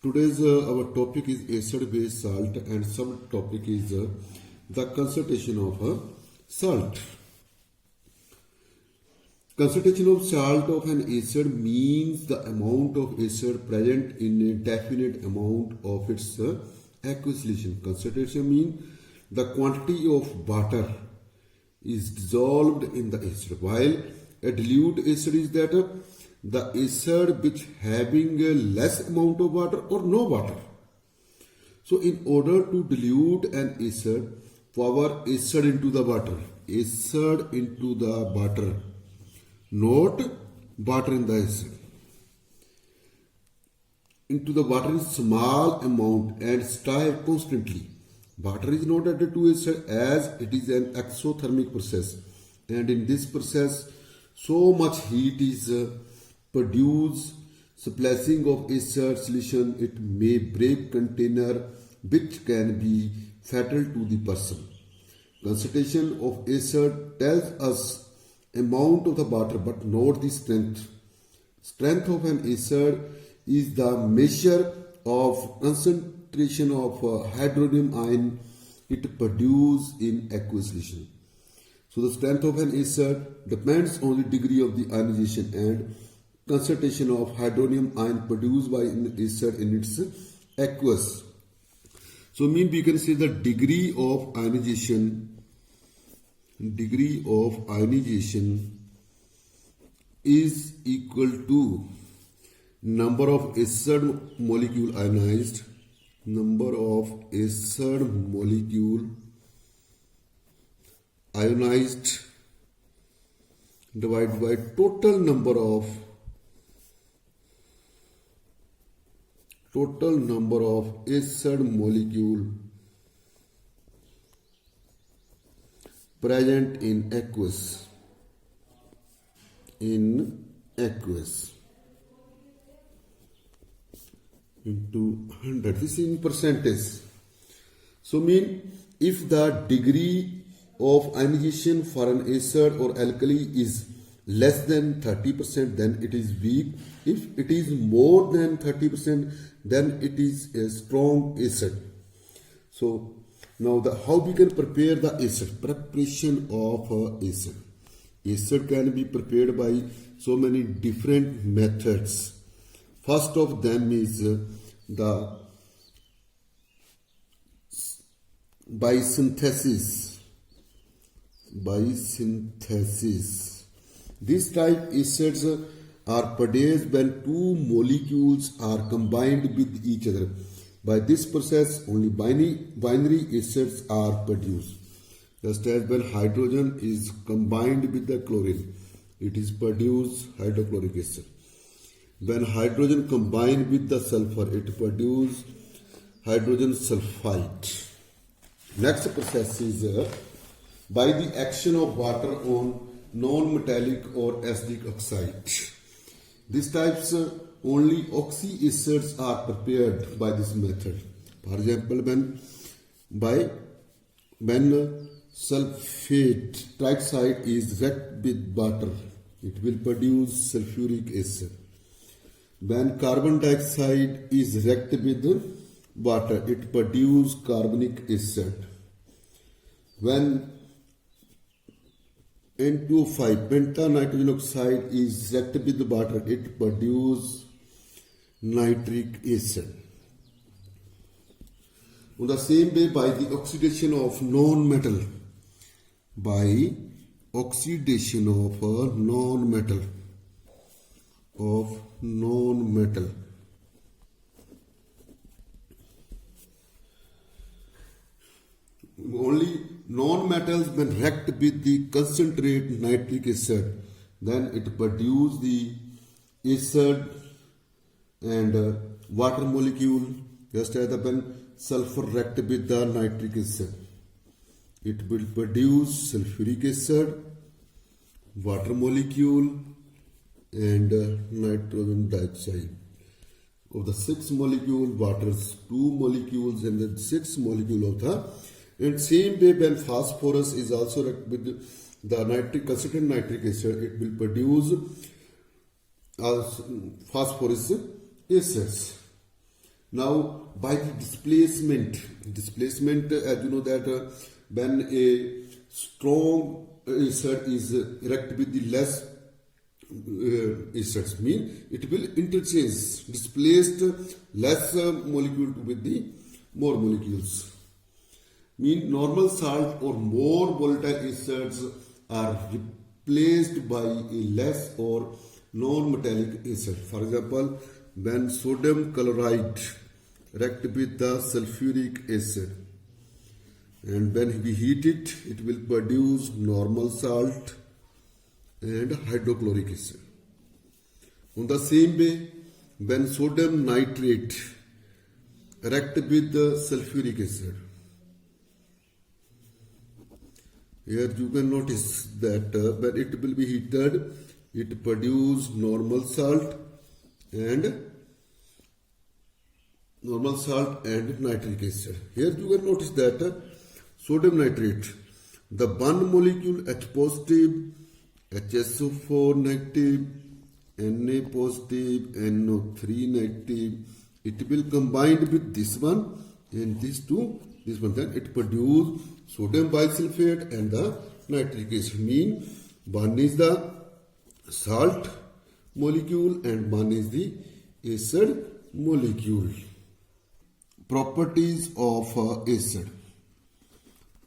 Today's our topic is acid-base salt, and subtopic is the concentration of salt. Concentration of salt of an acid means the amount of acid present in a definite amount of its aqueous solution. Concentration means the quantity of water is dissolved in the acid, while a dilute acid is that the acid which having a less amount of water or no water. So in order to dilute an acid, pour acid into the water, not water in the acid. Into the water in small amount and stir constantly. Water is not added to acid as it is an exothermic process, and in this process so much heat is produced, splashing of acid solution, it may break container which can be fatal to the person. Concentration of acid tells us amount of the water but not the strength. Strength of an acid is the measure of concentration of hydronium ion it produces in aqueous solution. So the strength of an acid depends on the degree of the ionization and concentration of hydronium ion produced by an acid in its aqueous. So we can say the degree of ionization is equal to number of acid molecule ionized, divided by total number of acid molecule present in aqueous into 100. This is in percentage. So if the degree of ionization for an acid or alkali is less than 30%, then it is weak. If it is more than 30%, then it is a strong acid. So now how we can prepare the acid? Preparation of acid. Acid can be prepared by so many different methods. First of them is by synthesis. This type acids are produced when two molecules are combined with each other. By this process, only binary acids are produced. Just as when hydrogen is combined with the chlorine, it is produced hydrochloric acid. When hydrogen combined with the sulfur, it produces hydrogen sulfide. Next process is by the action of water on non-metallic or acidic oxide. These types only oxy acids are prepared by this method. For example, when sulfate trioxide is reacted with water, it will produce sulfuric acid. When carbon dioxide is reacted with water, it produces carbonic acid. When N2O5 pentanitrogen oxide is reacted with water, it produces nitric acid. On the same way, by the oxidation of non-metal, only non-metals when react with the concentrate nitric acid, then it produces the acid and water molecule. Just as when sulfur react with the nitric acid, it will produce sulfuric acid, water molecule and nitrogen dioxide. Of the 6 molecule, water is 2 molecules and then 6 molecule of the. And same way when phosphorus is also react with the concentrated nitric acid, it will produce phosphorus acids. Now, by the displacement, as you know that when a strong acid is react with the less acids, mean it will interchange displaced less molecule with the more molecules. Mean normal salt or more volatile acids are replaced by a less or non-metallic acid. For example, when sodium chloride react with the sulfuric acid, and when we heat it, it will produce normal salt and hydrochloric acid. On the same way, when sodium nitrate react with the sulfuric acid, here you can notice that when it will be heated, it produce normal salt and nitric acid. Here you can notice that sodium nitrate, the one molecule H positive, HSO4 negative, Na positive, NO3 negative, it will combine with this one and this one, then it produce sodium bisulfate and the nitric acid. Mean one is the salt molecule and one is the acid molecule. Properties of acid.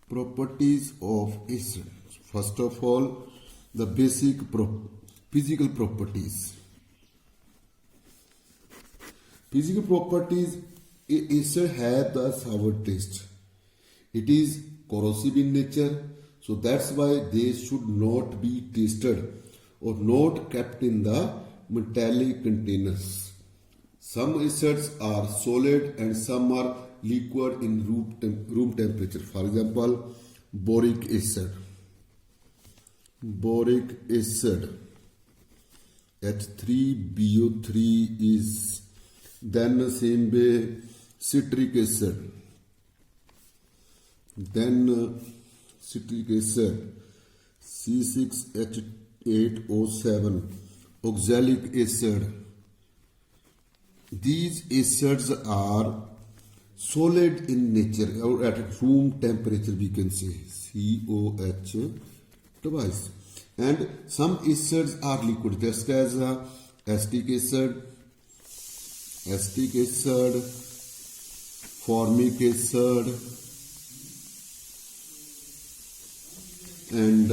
Properties of acid. First of all, the basic physical properties. Physical properties, acid have the sour taste. It is corrosive in nature, so that's why they should not be tasted or not kept in the metallic containers. Some acids are solid and some are liquid in room temperature. For example, boric acid. Boric acid H3BO3 is then same way citric acid. Then citric acid C6H8O7 oxalic acid. These acids are solid in nature or at room temperature, we can say COH twice. And some acids are liquid, just as acetic acid, formic acid, and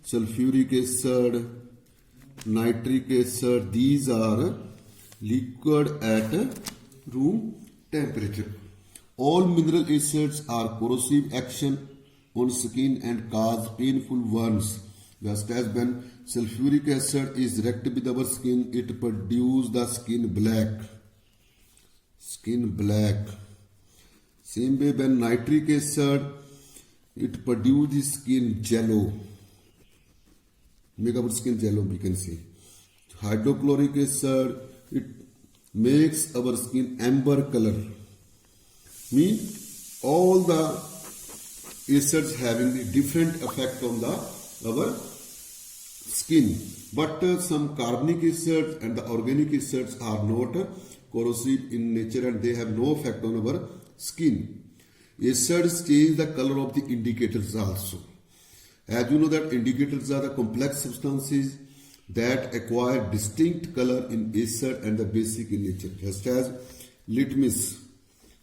sulfuric acid, nitric acid. These are liquid at room temperature. All mineral acids are corrosive action on skin and cause painful burns. Just as when sulfuric acid is react with our skin, it produces the skin black. Same way when nitric acid, it produces skin yellow. Make our skin yellow, we can say. Hydrochloric acid, it makes our skin amber color. Mean all the acids having the different effect on our skin. But some carbonic acids and the organic acids are not corrosive in nature and they have no effect on our skin. Acids change the color of the indicators also. As you know that indicators are the complex substances that acquire distinct color in acid and the basic in nature. Just as litmus.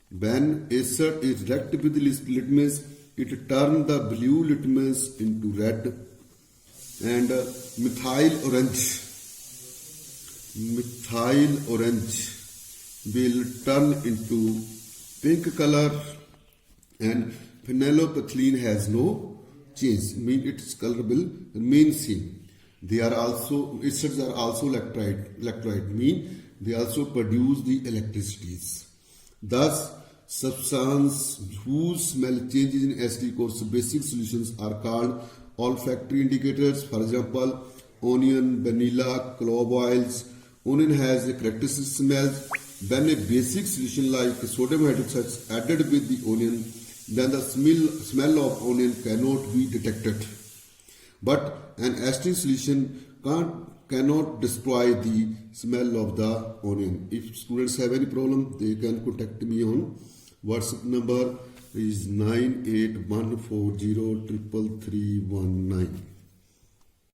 When acid is react with the litmus, it turns the blue litmus into red, and methyl orange will turn into pink color, and phenolphthalein has no change, mean its color will remain same. Acids are also electrolyte, mean they also produce the electricities. Thus, substances whose smell changes in acidic or basic solutions are called olfactory indicators. For example, onion, vanilla, clove oils. Onion has a characteristic smell. When a basic solution like sodium hydroxide is added with the onion, then the smell of onion cannot be detected. But an acidic solution cannot destroy the smell of the onion. If students have any problem, they can contact me on WhatsApp number is 9814033319.